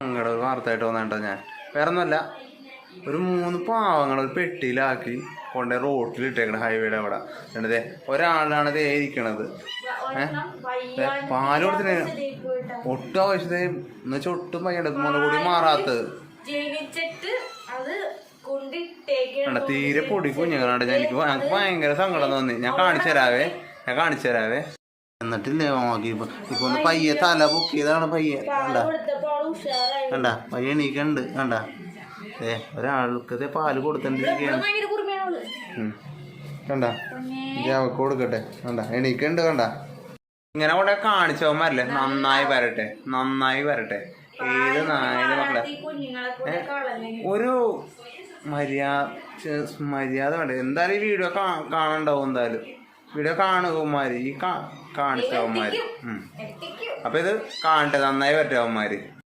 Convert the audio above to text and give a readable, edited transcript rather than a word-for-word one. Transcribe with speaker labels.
Speaker 1: സങ്കടം ഒരു വാർത്തയായിട്ട് വന്നിട്ടോ ഞാൻ. വേറെ ഒന്നുമല്ല, ഒരു 3 പാവങ്ങൾ ഒരു പെട്ടിയിലാക്കി കൊണ്ടേ റോട്ടിലിട്ടേക്കണ ഹൈവേയുടെ അവിടെ. എന്നിട്ടേ ഒരാളാണ് ഇത് ഇരിക്കണത്. പാല് കൊടുത്തിന് ഒട്ടും ആവശ്യത്തെ എന്ന് വെച്ചാൽ ഒട്ടും പയ്യെടുക്കുമ്പോൾ കൂടി മാറാത്തത്. തീരെ പൊടി കുഞ്ഞുങ്ങളാണ്ട്. ഞങ്ങൾക്ക് ഭയങ്കര സങ്കടം തോന്നി. ഞാൻ കാണിച്ചു തരാവേ. എന്നിട്ടില്ലേ നോക്കി ഇപ്പൊ ഒന്ന് പയ്യെ തല പൊക്കിയതാണ് പയ്യെ. കണ്ട പയ്യെ എണീക്കണ്ട്. കണ്ട ഒരാൾക്ക് പാല് കൊടുത്തോണ്ടിരിക്കുകയാണ്. കണ്ട അവക്ക് കൊടുക്കട്ടെ. കണ്ട എണീക്കണ്ട്. കണ്ട ഇങ്ങനെ അവിടെ കാണിച്ചവന്മാരല്ലേ നന്നായി വരട്ടെ. ഏത് നായന്റെ മക്കളെ ഒരു മര്യാദ വേണ്ട. എന്തായാലും ഈ വീഡിയോ കാണണ്ടാവും. എന്തായാലും വീഡിയോ കാണുകമാര് ഈ കാണിച്ചവന്മാര്. അപ്പൊ ഇത് കാണട്ടെ, നന്നായി വരട്ടെ അവന്മാര്.